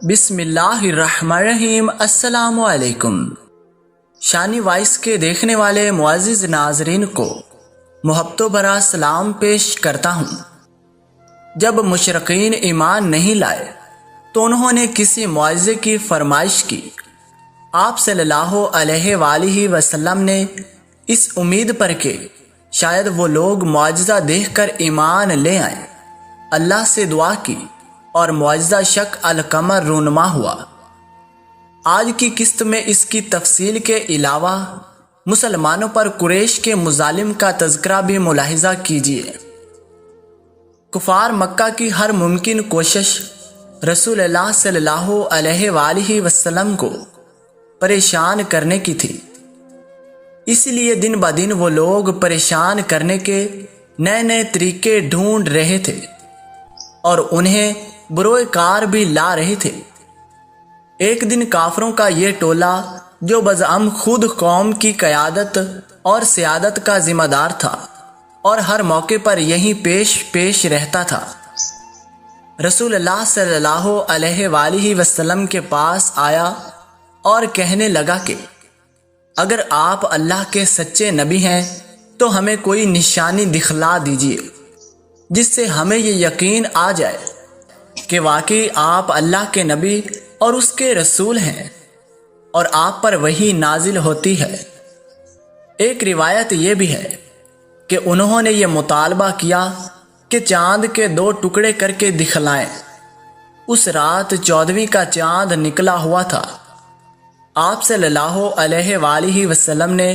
بسم اللہ الرحمن الرحیم۔ السلام علیکم۔ شانی وائس کے دیکھنے والے معزز ناظرین کو محبت و برا سلام پیش کرتا ہوں۔ جب مشرقین ایمان نہیں لائے تو انہوں نے کسی معجزے کی فرمائش کی۔ آپ صلی اللہ علیہ وآلہ وسلم نے اس امید پر کہ شاید وہ لوگ معجزہ دیکھ کر ایمان لے آئیں، اللہ سے دعا کی اور معجزہ شق القمر رونما ہوا۔ آج کی قسط میں اس کی تفصیل کے علاوہ مسلمانوں پر قریش کے مظالم کا تذکرہ بھی ملاحظہ کیجیے۔ کفار مکہ کی ہر ممکن کوشش رسول اللہ صلی اللہ علیہ وآلہ وسلم کو پریشان کرنے کی تھی، اس لیے دن بدن وہ لوگ پریشان کرنے کے نئے نئے طریقے ڈھونڈ رہے تھے اور انہیں بروئے کار بھی لا رہے تھے۔ ایک دن کافروں کا یہ ٹولہ جو بزعم خود قوم کی قیادت اور سیادت کا ذمہ دار تھا اور ہر موقع پر یہی پیش رہتا تھا، رسول اللہ صلی اللہ علیہ وآلہ وسلم کے پاس آیا اور کہنے لگا کہ اگر آپ اللہ کے سچے نبی ہیں تو ہمیں کوئی نشانی دکھلا دیجیے جس سے ہمیں یہ یقین آ جائے کہ واقعی آپ اللہ کے نبی اور اس کے رسول ہیں اور آپ پر وحی نازل ہوتی ہے۔ ایک روایت یہ بھی ہے کہ انہوں نے یہ مطالبہ کیا کہ چاند کے 2 ٹکڑے کر کے دکھلائیں۔ اس رات 14ویں کا چاند نکلا ہوا تھا۔ آپ صلی اللہ علیہ وآلہ وسلم نے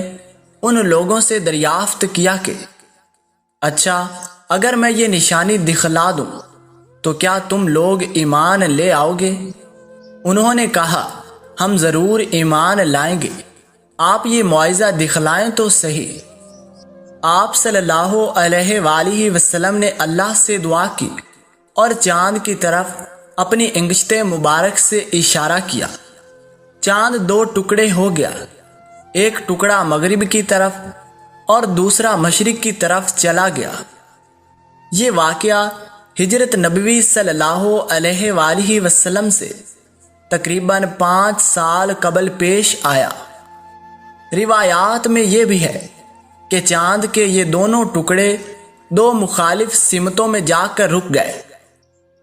ان لوگوں سے دریافت کیا کہ اچھا، اگر میں یہ نشانی دکھلا دوں تو کیا تم لوگ ایمان لے آؤ گے؟ انہوں نے کہا، ہم ضرور ایمان لائیں گے، آپ یہ معجزہ دکھلائیں تو صحیح۔ آپ صلی اللہ علیہ وآلہ وسلم نے اللہ سے دعا کی اور چاند کی طرف اپنی انگشت مبارک سے اشارہ کیا۔ چاند 2 ٹکڑے ہو گیا، ایک ٹکڑا مغرب کی طرف اور دوسرا مشرق کی طرف چلا گیا۔ یہ واقعہ ہجرت نبوی صلی اللہ علیہ وآلہ وسلم سے تقریباً 5 سال قبل پیش آیا۔ روایات میں یہ بھی ہے کہ چاند کے یہ دونوں ٹکڑے 2 مخالف سمتوں میں جا کر رک گئے،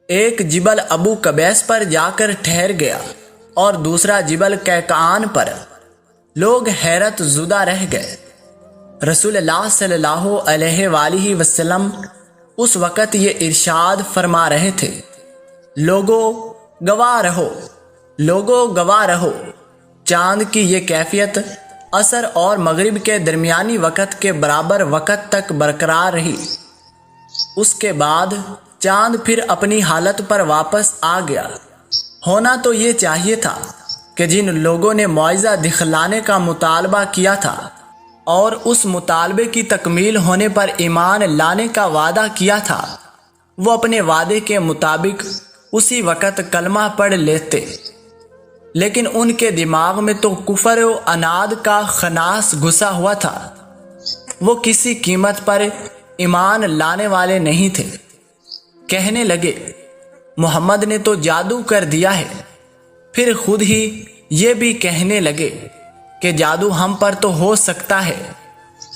ایک جبل ابو قبیس پر جا کر ٹھہر گیا اور دوسرا جبل کیکان پر۔ لوگ حیرت زدہ رہ گئے۔ رسول اللہ صلی اللہ علیہ وآلہ وسلم اس وقت یہ ارشاد فرما رہے تھے، لوگو گواہ رہو، چاند کی یہ کیفیت عصر اور مغرب کے درمیانی وقت کے برابر وقت تک برقرار رہی۔ اس کے بعد چاند پھر اپنی حالت پر واپس آ گیا۔ ہونا تو یہ چاہیے تھا کہ جن لوگوں نے معجزہ دکھلانے کا مطالبہ کیا تھا اور اس مطالبے کی تکمیل ہونے پر ایمان لانے کا وعدہ کیا تھا، وہ اپنے وعدے کے مطابق اسی وقت کلمہ پڑھ لیتے، لیکن ان کے دماغ میں تو کفر و عناد کا خناس گھسا ہوا تھا۔ وہ کسی قیمت پر ایمان لانے والے نہیں تھے۔ کہنے لگے، محمد نے تو جادو کر دیا ہے۔ پھر خود ہی یہ بھی کہنے لگے کہ جادو ہم پر تو ہو سکتا ہے،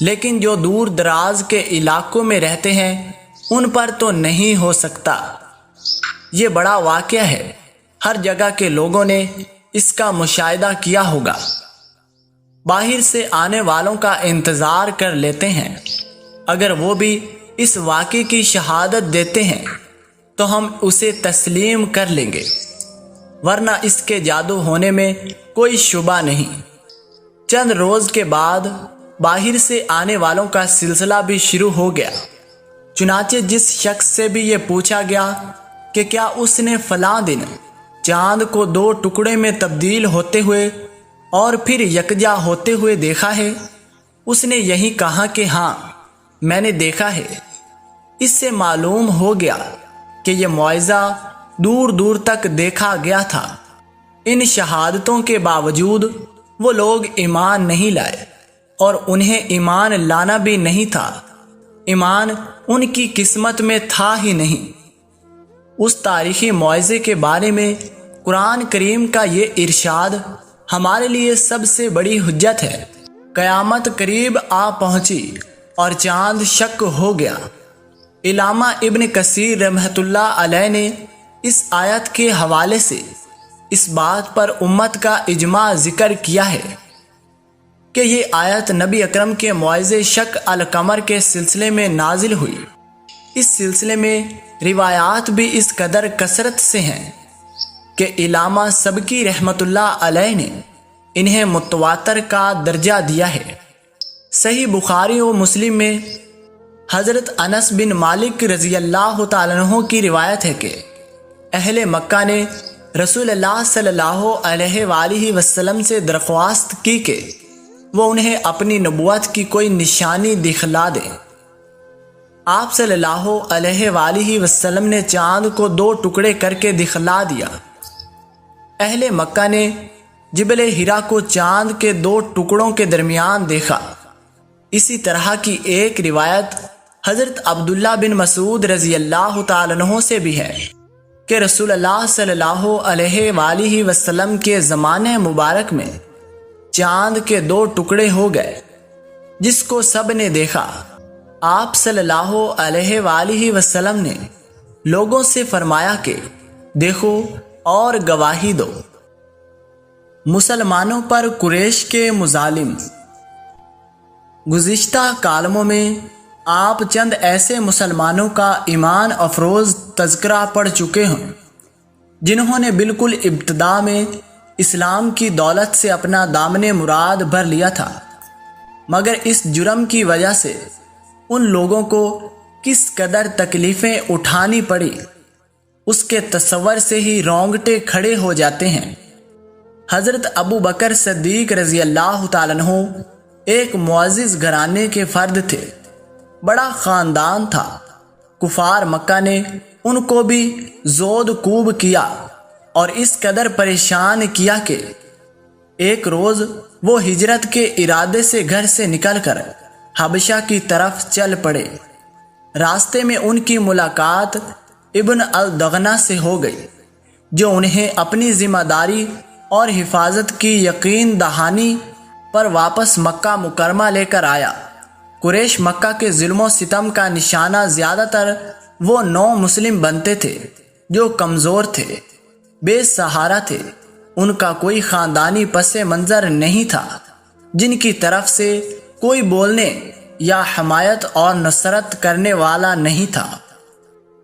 لیکن جو دور دراز کے علاقوں میں رہتے ہیں ان پر تو نہیں ہو سکتا۔ یہ بڑا واقعہ ہے، ہر جگہ کے لوگوں نے اس کا مشاہدہ کیا ہوگا۔ باہر سے آنے والوں کا انتظار کر لیتے ہیں، اگر وہ بھی اس واقعے کی شہادت دیتے ہیں تو ہم اسے تسلیم کر لیں گے، ورنہ اس کے جادو ہونے میں کوئی شبہ نہیں۔ چند روز کے بعد باہر سے آنے والوں کا سلسلہ بھی شروع ہو گیا۔ چنانچہ جس شخص سے بھی یہ پوچھا گیا کہ کیا اس نے فلاں دن چاند کو 2 ٹکڑے میں تبدیل ہوتے ہوئے اور پھر یکجا ہوتے ہوئے دیکھا ہے، اس نے یہی کہا کہ ہاں، میں نے دیکھا ہے۔ اس سے معلوم ہو گیا کہ یہ معجزہ دور دور تک دیکھا گیا تھا۔ ان شہادتوں کے باوجود وہ لوگ ایمان نہیں لائے اور انہیں ایمان لانا بھی نہیں تھا۔ ایمان ان کی قسمت میں تھا ہی نہیں۔ اس تاریخی معجزے کے بارے میں قرآن کریم کا یہ ارشاد ہمارے لیے سب سے بڑی حجت ہے۔ قیامت قریب آ پہنچی اور چاند شق ہو گیا۔ علامہ ابن کثیر رحمۃ اللہ علیہ نے اس آیت کے حوالے سے اس بات پر امت کا اجماع ذکر کیا ہے کہ یہ آیت نبی اکرم کے موعظے شق القمر کے سلسلے میں نازل ہوئی۔ اس سلسلے میں روایات بھی اس قدر کثرت سے ہیں کہ علامہ سبکی رحمۃ اللہ علیہ نے انہیں متواتر کا درجہ دیا ہے۔ صحیح بخاری و مسلم میں حضرت انس بن مالک رضی اللہ تعالیٰ عنہ کی روایت ہے کہ اہل مکہ نے رسول اللہ صلی اللہ علیہ وآلہ وسلم سے درخواست کی کہ وہ انہیں اپنی نبوت کی کوئی نشانی دکھلا دے۔ آپ صلی اللہ علیہ وآلہ وسلم نے چاند کو 2 ٹکڑے کر کے دکھلا دیا۔ اہل مکہ نے جبل ہرا کو چاند کے 2 ٹکڑوں کے درمیان دیکھا۔ اسی طرح کی ایک روایت حضرت عبداللہ بن مسعود رضی اللہ تعالیٰ عنہ سے بھی ہے کہ رسول اللہ صلی اللہ علیہ وآلہ وسلم کے زمانے مبارک میں چاند کے 2 ٹکڑے ہو گئے، جس کو سب نے دیکھا۔ آپ صلی اللہ علیہ وآلہ وسلم نے لوگوں سے فرمایا کہ دیکھو اور گواہی دو۔ مسلمانوں پر قریش کے مظالم۔ گزشتہ کالموں میں آپ چند ایسے مسلمانوں کا ایمان افروز تذکرہ پڑھ چکے ہیں جنہوں نے بالکل ابتدا میں اسلام کی دولت سے اپنا دامن مراد بھر لیا تھا، مگر اس جرم کی وجہ سے ان لوگوں کو کس قدر تکلیفیں اٹھانی پڑی اس کے تصور سے ہی رونگٹے کھڑے ہو جاتے ہیں۔ حضرت ابو بکر صدیق رضی اللہ تعالیٰ عنہ ایک معزز گھرانے کے فرد تھے، بڑا خاندان تھا۔ کفار مکہ نے ان کو بھی زود کوب کیا اور اس قدر پریشان کیا کہ ایک روز وہ ہجرت کے ارادے سے گھر سے نکل کر حبشہ کی طرف چل پڑے۔ راستے میں ان کی ملاقات ابن الدغنہ سے ہو گئی، جو انہیں اپنی ذمہ داری اور حفاظت کی یقین دہانی پر واپس مکہ مکرمہ لے کر آیا۔ قریش مکہ کے ظلم و ستم کا نشانہ زیادہ تر وہ 9 مسلم بنتے تھے جو کمزور تھے، بے سہارا تھے۔ ان کا کوئی خاندانی پس منظر نہیں تھا، جن کی طرف سے کوئی بولنے یا حمایت اور نصرت کرنے والا نہیں تھا۔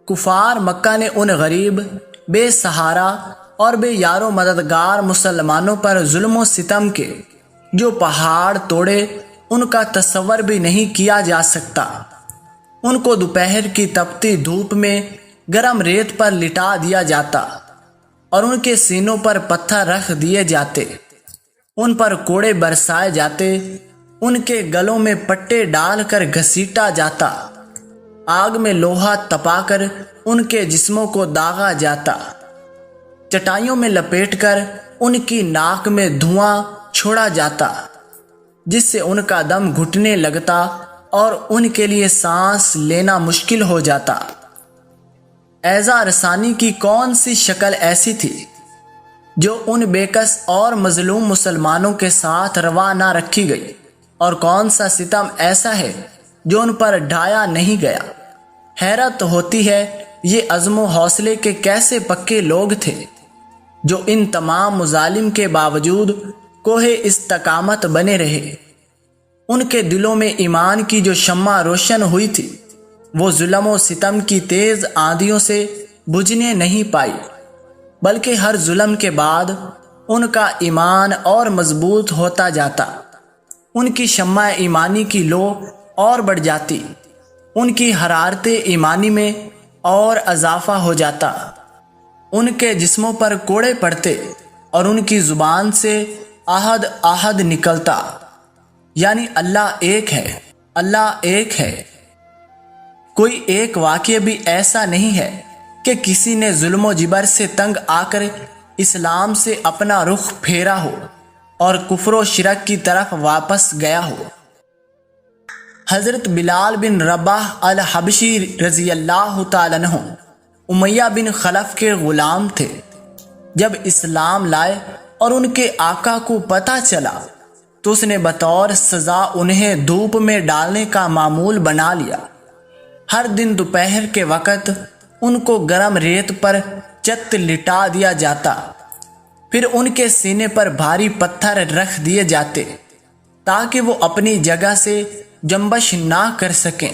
کفار مکہ نے ان غریب، بے سہارا اور بے یار و مددگار مسلمانوں پر ظلم و ستم کے جو پہاڑ توڑے ان کا تصور بھی نہیں کیا جا سکتا۔ ان کو دوپہر کی تپتی دھوپ میں گرم ریت پر لٹا دیا جاتا اور ان کے سینوں پر پتھر رکھ دیے جاتے، ان پر کوڑے برسائے جاتے، ان کے گلوں میں پٹے ڈال کر گھسیٹا جاتا، آگ میں لوہا تپا کر ان کے جسموں کو داغا جاتا، چٹائیوں میں لپیٹ کر ان کی ناک میں دھواں چھوڑا جاتا، جس سے ان کا دم گھٹنے لگتا اور ان کے لیے سانس لینا مشکل ہو جاتا۔ ایذا رسانی کی کون سی شکل ایسی تھی جو ان بے کس اور مظلوم مسلمانوں کے ساتھ روا نہ رکھی گئی، اور کون سا ستم ایسا ہے جو ان پر ڈھایا نہیں گیا۔ حیرت ہوتی ہے یہ عزم و حوصلے کے کیسے پکے لوگ تھے جو ان تمام مظالم کے باوجود کوہ استقامت بنے رہے۔ ان کے دلوں میں ایمان کی جو شمع روشن ہوئی تھی وہ ظلم و ستم کی تیز آندھیوں سے بجھنے نہیں پائی، بلکہ ہر ظلم کے بعد ان کا ایمان اور مضبوط ہوتا جاتا، ان کی شمع ایمانی کی لو اور بڑھ جاتی، ان کی حرارت ایمانی میں اور اضافہ ہو جاتا، ان کے جسموں پر کوڑے پڑتے اور ان کی زبان سے احد احد نکلتا، یعنی اللہ ایک ہے، اللہ ایک ہے۔ کوئی ایک واقعہ بھی ایسا نہیں ہے کہ کسی نے ظلم و جبر سے تنگ آ کر اسلام سے اپنا رخ پھیرا ہو اور کفر و شرک کی طرف واپس گیا ہو۔ حضرت بلال بن رباح الحبشی رضی اللہ تعالیٰ عنہ امیہ بن خلف کے غلام تھے۔ جب اسلام لائے اور ان کے آقا کو پتہ چلا تو اس نے بطور سزا انہیں دھوپ میں ڈالنے کا معمول بنا لیا۔ ہر دن دوپہر کے وقت ان کو گرم ریت پر چت لٹا دیا جاتا، پھر ان کے سینے پر بھاری پتھر رکھ دیے جاتے تاکہ وہ اپنی جگہ سے جنبش نہ کر سکیں۔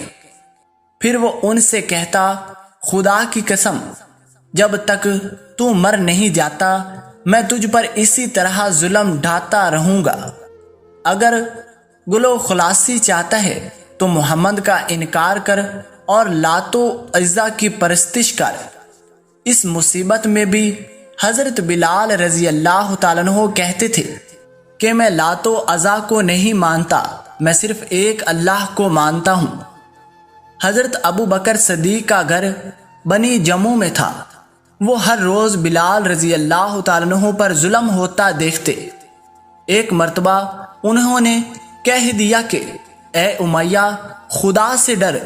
پھر وہ ان سے کہتا، خدا کی قسم، جب تک تو مر نہیں جاتا میں تجھ پر اسی طرح ظلم ڈھاتا رہوں گا۔ اگر گلو خلاصی چاہتا ہے تو محمد کا انکار کر اور لات و عزا کی پرستش کر۔ اس مصیبت میں بھی حضرت بلال رضی اللہ تعالیٰ عنہ کہتے تھے کہ میں لات و عزا کو نہیں مانتا، میں صرف ایک اللہ کو مانتا ہوں۔ حضرت ابو بکر صدیق کا گھر بنی جموں میں تھا۔ وہ ہر روز بلال رضی اللہ تعالیٰ عنہ پر ظلم ہوتا دیکھتے۔ ایک مرتبہ انہوں نے کہہ دیا کہ اے امیہ، خدا سے ڈر،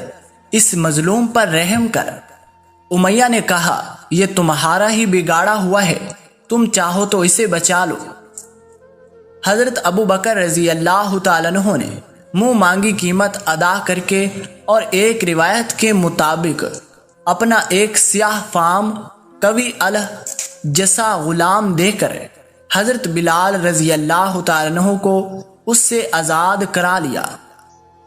اس مظلوم پر رحم کر۔ امیہ نے کہا، یہ تمہارا ہی بگاڑا ہوا ہے، تم چاہو تو اسے بچا لو۔ حضرت ابو بکر رضی اللہ تعالیٰ عنہ نے منہ مانگی قیمت ادا کر کے اور ایک روایت کے مطابق اپنا ایک سیاہ فام قوی الجسا غلام دے کر حضرت بلال رضی اللہ تعالیٰ عنہ کو اس سے آزاد کرا لیا۔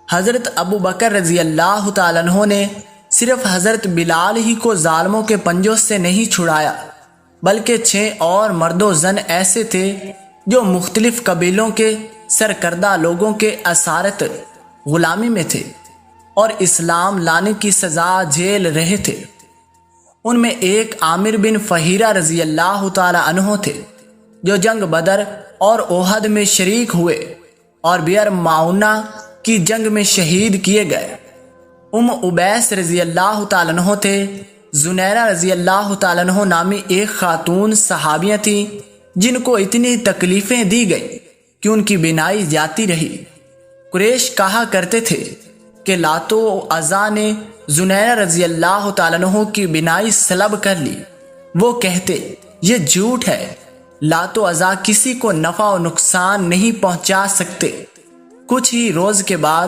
حضرت ابو بکر رضی اللہ تعالیٰ عنہ نے صرف حضرت بلال ہی کو ظالموں کے پنجوں سے نہیں چھڑایا، بلکہ 6 اور مرد و زن ایسے تھے جو مختلف قبیلوں کے سرکردہ لوگوں کے اسارت غلامی میں تھے اور اسلام لانے کی سزا جھیل رہے تھے۔ ان میں ایک عامر بن فہیرہ رضی اللہ تعالی عنہ تھے جو جنگ بدر اور احد میں شریک ہوئے اور بئر معونہ کی جنگ میں شہید کیے گئے۔ عبیس رضی اللہ تعالیٰ عنہ تھے۔ زنیرہ رضی اللہ تعالیٰ عنہ نامی ایک خاتون صحابیہ تھیں جن کو اتنی تکلیفیں دی گئی کہ ان کی بینائی جاتی رہی۔ قریش کہا کرتے تھے کہ لات و عزا نے زنیرہ رضی اللہ تعالیٰ عنہ کی بینائی سلب کر لی۔ وہ کہتے، یہ جھوٹ ہے، لات و عزا کسی کو نفع و نقصان نہیں پہنچا سکتے۔ کچھ ہی روز کے بعد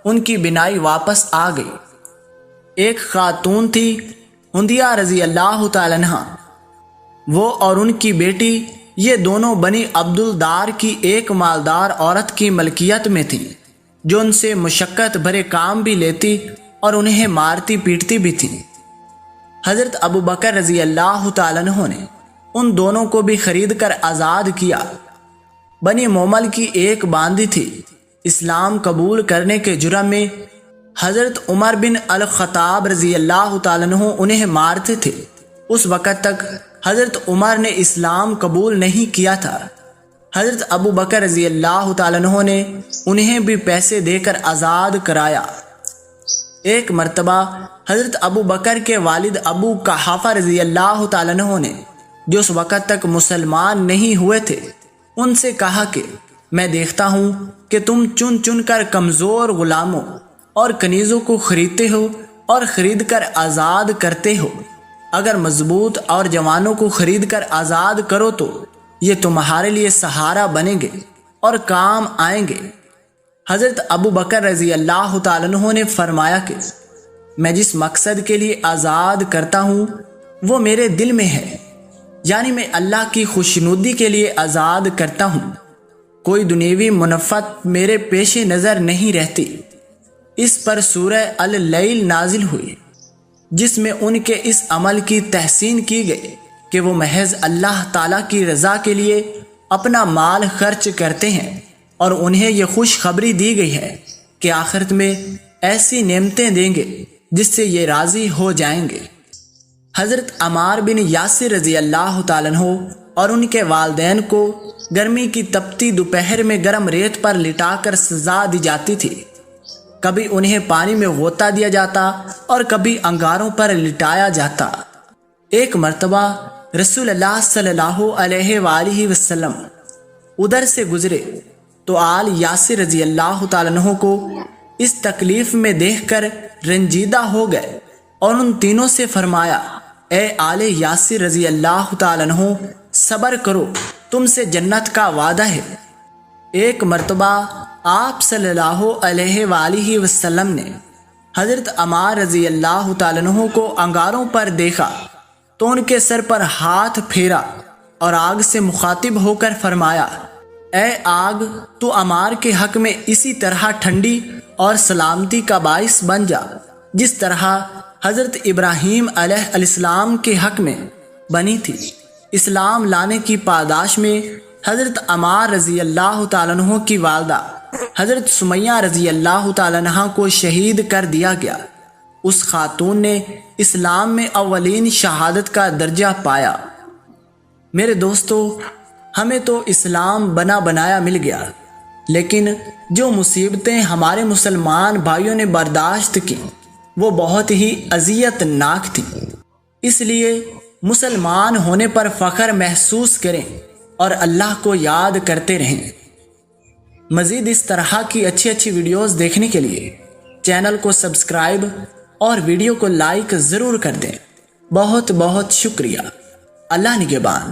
ان کی بینائی واپس آ گئی۔ ایک خاتون تھی ہندیہ رضی اللہ تعالیٰ عنہ، وہ اور ان کی بیٹی یہ دونوں بنی عبدالدار کی ایک مالدار عورت کی ملکیت میں تھی جو ان سے مشقت بھرے کام بھی لیتی اور انہیں مارتی پیٹتی بھی تھی۔ حضرت ابو بکر رضی اللہ تعالیٰ عنہ نے ان دونوں کو بھی خرید کر آزاد کیا۔ بنی مومل کی ایک باندی تھی، اسلام قبول کرنے کے جرم میں حضرت عمر بن الخطاب رضی اللہ تعالیٰ عنہ انہیں مارتے تھے۔ اس وقت تک حضرت عمر نے اسلام قبول نہیں کیا تھا۔ حضرت ابو بکر رضی اللہ تعالیٰ عنہ نے انہیں بھی پیسے دے کر آزاد کرایا۔ ایک مرتبہ حضرت ابو بکر کے والد ابو قحافہ رضی اللہ تعالیٰ عنہ نے، جو اس وقت تک مسلمان نہیں ہوئے تھے، ان سے کہا کہ میں دیکھتا ہوں کہ تم چن چن کر کمزور غلاموں اور کنیزوں کو خریدتے ہو اور خرید کر آزاد کرتے ہو۔ اگر مضبوط اور جوانوں کو خرید کر آزاد کرو تو یہ تمہارے لیے سہارا بنیں گے اور کام آئیں گے۔ حضرت ابو بکر رضی اللہ تعالیٰ عنہ نے فرمایا کہ میں جس مقصد کے لیے آزاد کرتا ہوں وہ میرے دل میں ہے، یعنی میں اللہ کی خوشنودی کے لیے آزاد کرتا ہوں، کوئی دنیوی منفعت میرے پیش نظر نہیں رہتی۔ اس پر سورہ اللیل نازل ہوئی جس میں ان کے اس عمل کی تحسین کی گئی کہ وہ محض اللہ تعالیٰ کی رضا کے لیے اپنا مال خرچ کرتے ہیں، اور انہیں یہ خوشخبری دی گئی ہے کہ آخرت میں ایسی نعمتیں دیں گے جس سے یہ راضی ہو جائیں گے۔ حضرت عمار بن یاسر رضی اللہ تعالیٰ عنہ اور ان کے والدین کو گرمی کی تپتی دوپہر میں گرم ریت پر لٹا کر سزا دی جاتی تھی۔ کبھی انہیں پانی میں غوطہ دیا جاتا اور کبھی انگاروں پر لٹایا جاتا۔ ایک مرتبہ رسول اللہ صلی اللہ علیہ وآلہ وسلم ادھر سے گزرے تو آل یاسر رضی اللہ تعالیٰ عنہ کو اس تکلیف میں دیکھ کر رنجیدہ ہو گئے اور ان تینوں سے فرمایا، اے آل یاسر رضی اللہ تعالیٰ عنہ صبر کرو، تم سے جنت کا وعدہ ہے۔ ایک مرتبہ آپ صلی اللہ علیہ وآلہ وسلم نے حضرت عمار رضی اللہ تعالیٰ عنہ کو انگاروں پر دیکھا تو ان کے سر پر ہاتھ پھیرا اور آگ سے مخاطب ہو کر فرمایا، اے آگ، تو عمار کے حق میں اسی طرح ٹھنڈی اور سلامتی کا باعث بن جا جس طرح حضرت ابراہیم علیہ السلام کے حق میں بنی تھی۔ اسلام لانے کی پاداش میں حضرت عمار رضی اللہ تعالیٰ عنہ کی والدہ حضرت سمیہ رضی اللہ تعالیٰ عنہ کو شہید کر دیا گیا۔ اس خاتون نے اسلام میں اولین شہادت کا درجہ پایا۔ میرے دوستو، ہمیں تو اسلام بنا بنایا مل گیا، لیکن جو مصیبتیں ہمارے مسلمان بھائیوں نے برداشت کی وہ بہت ہی اذیت ناک تھی۔ اس لیے مسلمان ہونے پر فخر محسوس کریں اور اللہ کو یاد کرتے رہیں۔ مزید اس طرح کی اچھی ویڈیوز دیکھنے کے لیے چینل کو سبسکرائب اور ویڈیو کو لائک ضرور کر دیں۔ بہت بہت شکریہ۔ اللہ نگہبان۔